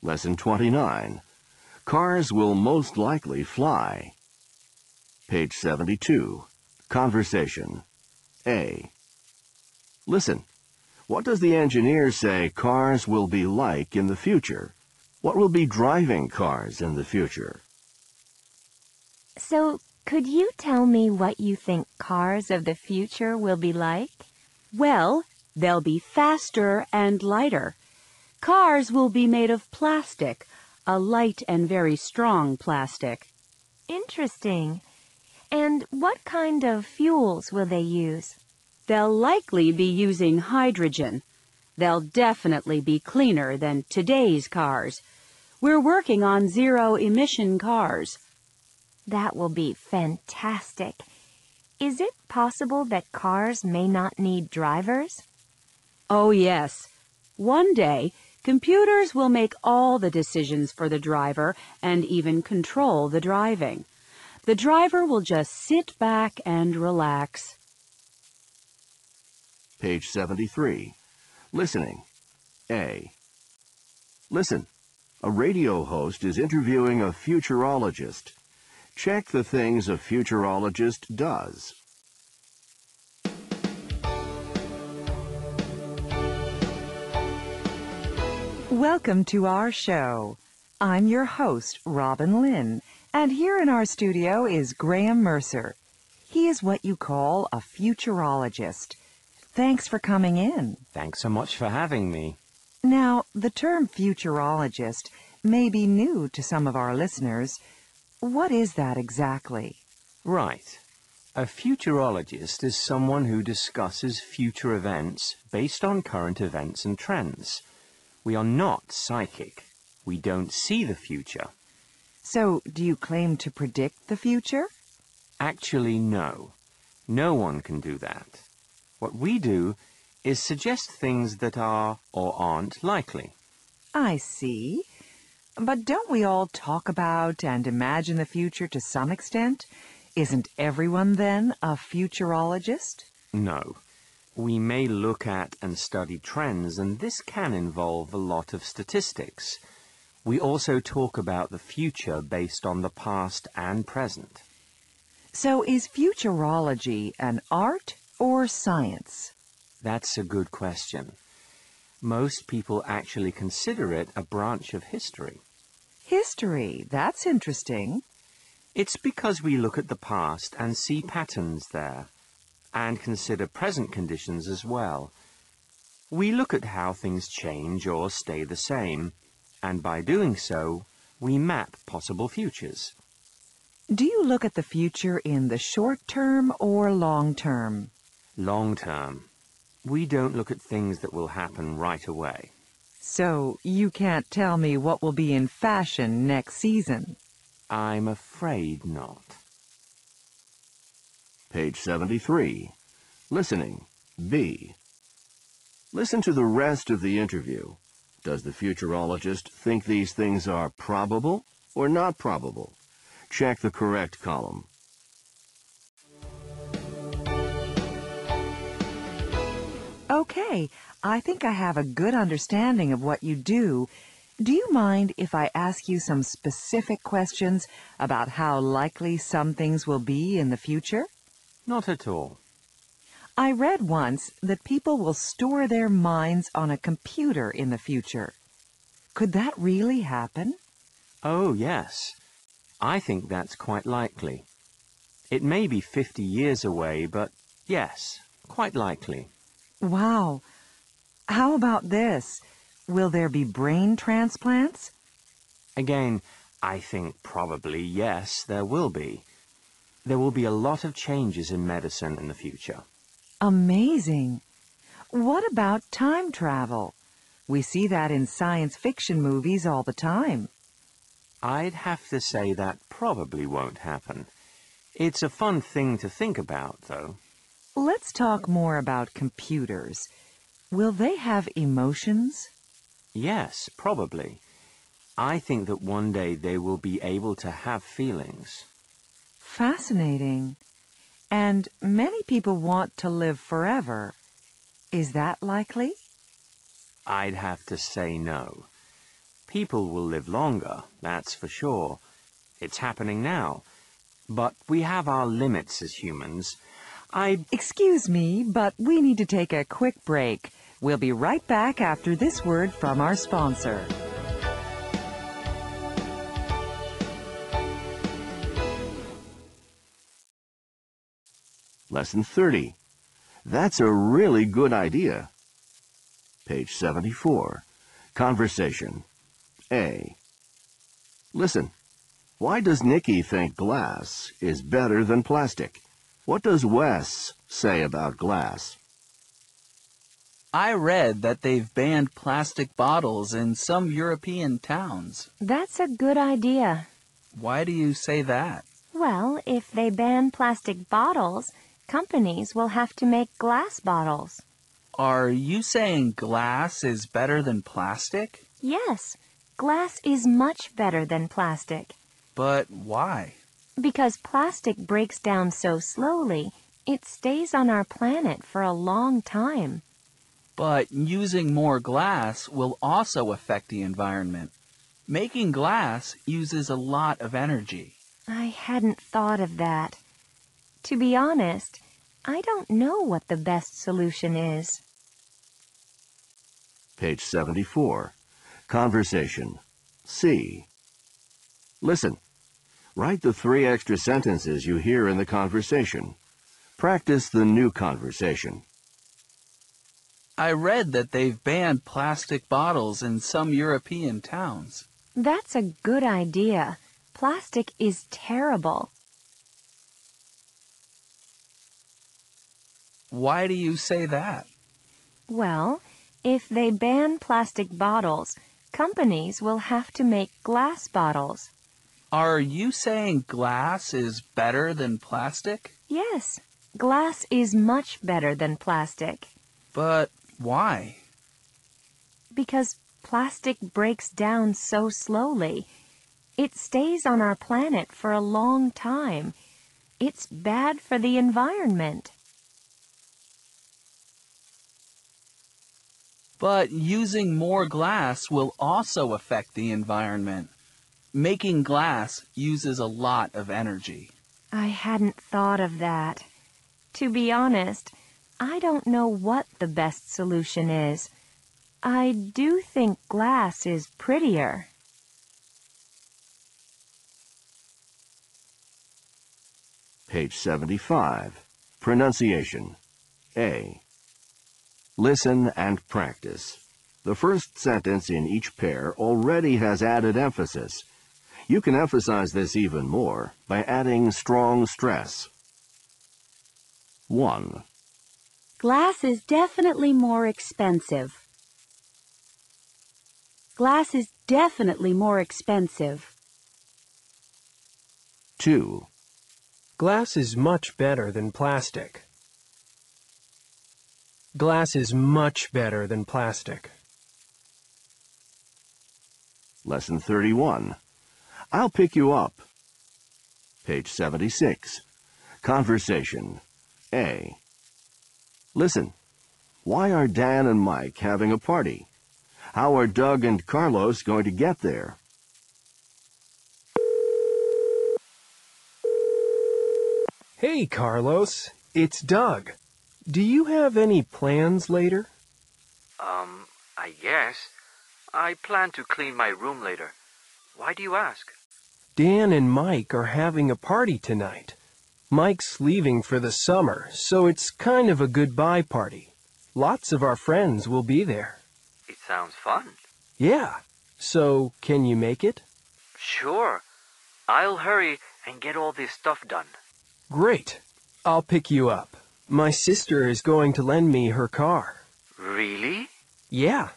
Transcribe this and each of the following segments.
Lesson 29. Cars will most likely fly. Page 72. Conversation. A. Listen. What does the engineer say cars will be like in the future? What will be driving cars in the future? So, could you tell me what you think cars of the future will be like? Well, they'll be faster and lighter. Cars will be made of plastic, a light and very strong plastic. Interesting. And what kind of fuels will they use? They'll likely be using hydrogen. They'll definitely be cleaner than today's cars. We're working on zero-emission cars. That will be fantastic. Is it possible that cars may not need drivers? Oh, yes. One day, computers will make all the decisions for the driver and even control the driving. The driver will just sit back and relax. Page 73. Listening. A. Listen. A radio host is interviewing a futurologist. Check the things a futurologist does. Welcome to our show. I'm your host, Robin Lynn, and here in our studio is Graham Mercer. He is what you call a futurologist. Thanks for coming in. Thanks so much for having me. Now, the term futurologist may be new to some of our listeners. What is that exactly? Right. A futurologist is someone who discusses future events based on current events and trends. We are not psychic. We don't see the future. So, do you claim to predict the future? Actually, no. No one can do that. What we do is suggest things that are or aren't likely. I see. But don't we all talk about and imagine the future to some extent? Isn't everyone then a futurologist? No. We may look at and study trends, and this can involve a lot of statistics. We also talk about the future based on the past and present. So is futurology an art or science? That's a good question. Most people actually consider it a branch of history. History, that's interesting. It's because we look at the past and see patterns there, and consider present conditions as well. We look at how things change or stay the same, and by doing so, we map possible futures. Do you look at the future in the short term or long term? Long term. We don't look at things that will happen right away. So you can't tell me what will be in fashion next season? I'm afraid not. Page 73. Listening. B. Listen to the rest of the interview. Does the futurologist think these things are probable or not probable? Check the correct column. Okay, I think I have a good understanding of what you do. Do you mind if I ask you some specific questions about how likely some things will be in the future? Not at all. I read once that people will store their minds on a computer in the future. Could that really happen? Oh, yes. I think that's quite likely. It may be 50 years away, but yes, quite likely. Wow. How about this? Will there be brain transplants? Again, I think probably yes, there will be. There will be a lot of changes in medicine in the future. Amazing. What about time travel? We see that in science fiction movies all the time. I'd have to say that probably won't happen. It's a fun thing to think about, though. Let's talk more about computers. Will they have emotions? Yes, probably. I think that one day they will be able to have feelings. Fascinating. And many people want to live forever. Is that likely? I'd have to say no. People will live longer, that's for sure. It's happening now. But we have our limits as humans. Excuse me, but we need to take a quick break. We'll be right back after this word from our sponsor. Lesson 30. That's a really good idea. Page 74. Conversation. A. Listen. Why does Nikki think glass is better than plastic? What does Wes say about glass? I read that they've banned plastic bottles in some European towns. That's a good idea. Why do you say that? Well, if they ban plastic bottles, companies will have to make glass bottles. Are you saying glass is better than plastic? Yes, glass is much better than plastic. But why? Because plastic breaks down so slowly, it stays on our planet for a long time. But using more glass will also affect the environment. Making glass uses a lot of energy. I hadn't thought of that. To be honest, I don't know what the best solution is. Page 74. Conversation. C. Listen. Write the 3 extra sentences you hear in the conversation. Practice the new conversation. I read that they've banned plastic bottles in some European towns. That's a good idea. Plastic is terrible. Why do you say that? Well, if they ban plastic bottles, companies will have to make glass bottles. Are you saying glass is better than plastic? Yes, glass is much better than plastic. But why? Because plastic breaks down so slowly. It stays on our planet for a long time. It's bad for the environment. But using more glass will also affect the environment. Making glass uses a lot of energy. I hadn't thought of that. To be honest, I don't know what the best solution is. I do think glass is prettier. Page 75. Pronunciation. A. Listen and practice. The first sentence in each pair already has added emphasis. You can emphasize this even more by adding strong stress. 1. Glass is definitely more expensive. Glass is definitely more expensive. 2. Glass is much better than plastic. Glass is much better than plastic. Lesson 31. I'll pick you up. Page 76. Conversation. A. Listen. Why are Dan and Mike having a party? How are Doug and Carlos going to get there? Hey, Carlos. It's Doug. Do you have any plans later? I guess. I plan to clean my room later. Why do you ask? Dan and Mike are having a party tonight. Mike's leaving for the summer, so it's kind of a goodbye party. Lots of our friends will be there. It sounds fun. Yeah. So, can you make it? Sure. I'll hurry and get all this stuff done. Great. I'll pick you up. My sister is going to lend me her car. Really? Yeah.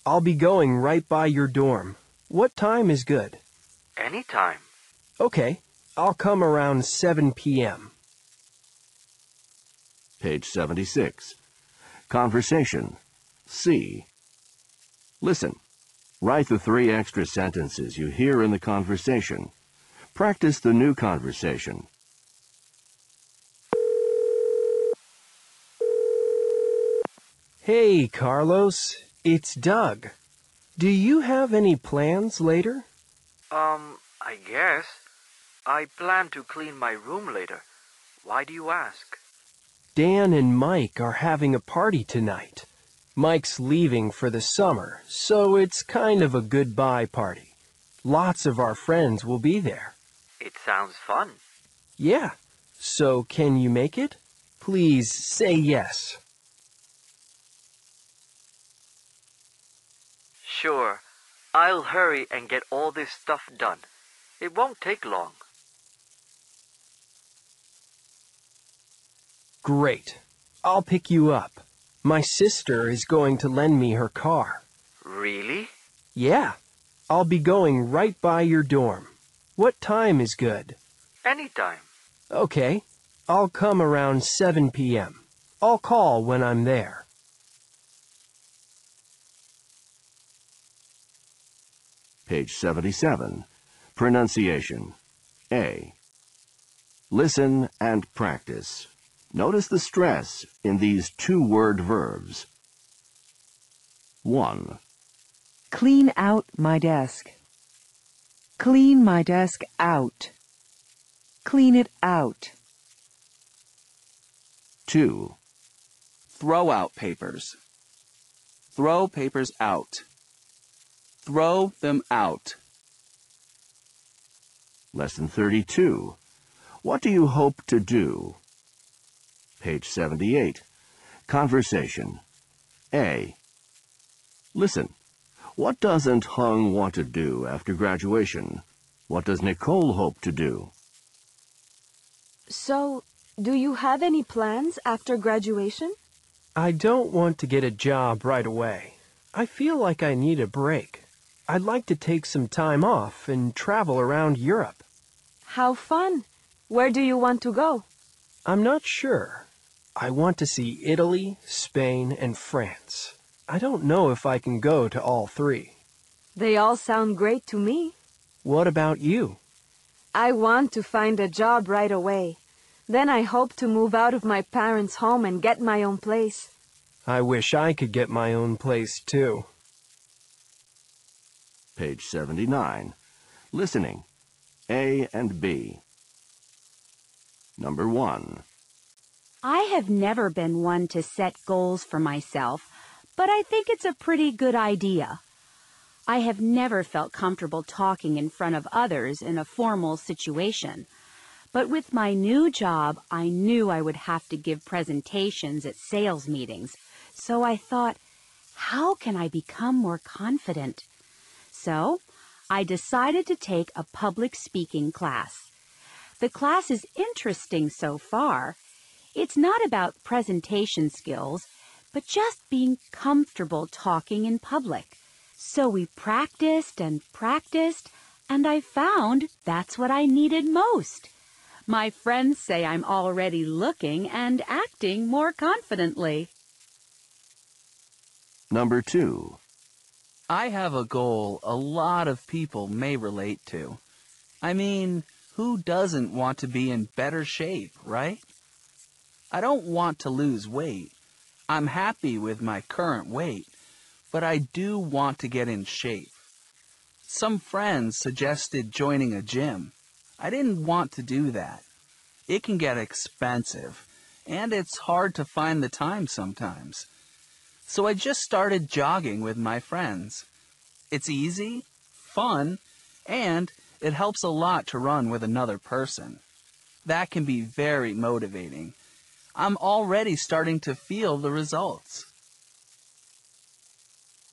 I'll be going right by your dorm. What time is good? Anytime. Okay. I'll come around 7 p.m. Page 76. Conversation. C. Listen. Write the 3 extra sentences you hear in the conversation. Practice the new conversation. Hey, Carlos. It's Doug. Do you have any plans later? I guess. I plan to clean my room later. Why do you ask? Dan and Mike are having a party tonight. Mike's leaving for the summer, so it's kind of a goodbye party. Lots of our friends will be there. It sounds fun. Yeah. So can you make it? Please say yes. Sure. I'll hurry and get all this stuff done. It won't take long. Great. I'll pick you up. My sister is going to lend me her car. Really? Yeah. I'll be going right by your dorm. What time is good? Anytime. Okay. I'll come around 7 p.m. I'll call when I'm there. Page 77. Pronunciation. A. Listen and practice. Notice the stress in these two-word verbs. 1. Clean out my desk. Clean my desk out. Clean it out. 2. Throw out papers. Throw papers out. Throw them out. Lesson 32. What do you hope to do? Page 78. Conversation. A. Listen. What doesn't Hung want to do after graduation? What does Nicole hope to do? So, do you have any plans after graduation? I don't want to get a job right away. I feel like I need a break. I'd like to take some time off and travel around Europe. How fun! Where do you want to go? I'm not sure. I want to see Italy, Spain, and France. I don't know if I can go to all three. They all sound great to me. What about you? I want to find a job right away. Then I hope to move out of my parents' home and get my own place. I wish I could get my own place, too. Page 79. Listening. A and B. Number 1. I have never been one to set goals for myself, but I think it's a pretty good idea. I have never felt comfortable talking in front of others in a formal situation. But with my new job, I knew I would have to give presentations at sales meetings. So I thought, how can I become more confident? So I decided to take a public speaking class. The class is interesting so far. It's not about presentation skills, but just being comfortable talking in public. So we practiced, and I found that's what I needed most. My friends say I'm already looking and acting more confidently. Number 2. I have a goal a lot of people may relate to. I mean, who doesn't want to be in better shape, right? I don't want to lose weight. I'm happy with my current weight, but I do want to get in shape. Some friends suggested joining a gym. I didn't want to do that. It can get expensive, and it's hard to find the time sometimes. So I just started jogging with my friends. It's easy, fun, and it helps a lot to run with another person. That can be very motivating. I'm already starting to feel the results.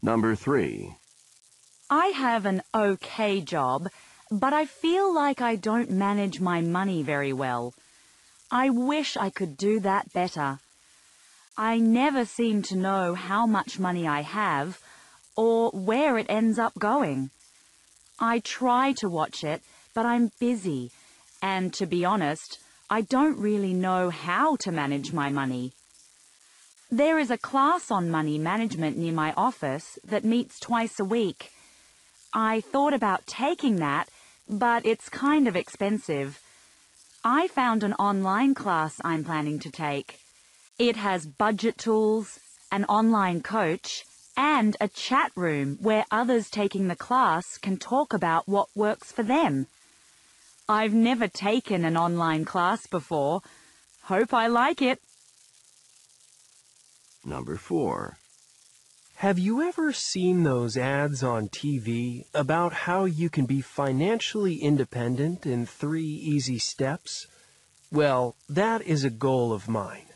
Number 3. I have an okay job, but I feel like I don't manage my money very well. I wish I could do that better. I never seem to know how much money I have or where it ends up going. I try to watch it, but I'm busy, and to be honest, I don't really know how to manage my money. There is a class on money management near my office that meets twice a week. I thought about taking that, but it's kind of expensive. I found an online class I'm planning to take. It has budget tools, an online coach, and a chat room where others taking the class can talk about what works for them. I've never taken an online class before. Hope I like it. Number 4. Have you ever seen those ads on TV about how you can be financially independent in 3 easy steps? Well, that is a goal of mine,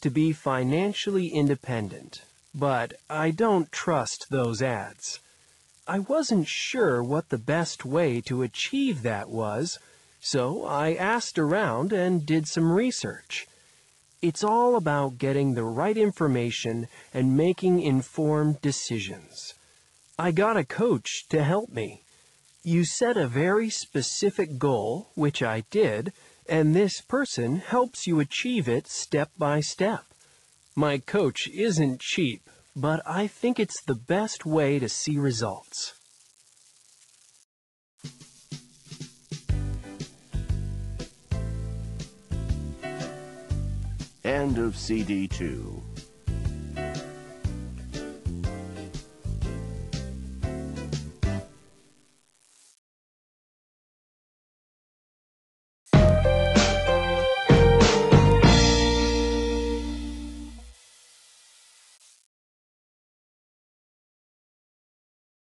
to be financially independent, but I don't trust those ads. I wasn't sure what the best way to achieve that was, so I asked around and did some research. It's all about getting the right information and making informed decisions. I got a coach to help me. You set a very specific goal, which I did, and this person helps you achieve it step by step. My coach isn't cheap, but I think it's the best way to see results. End of CD 2.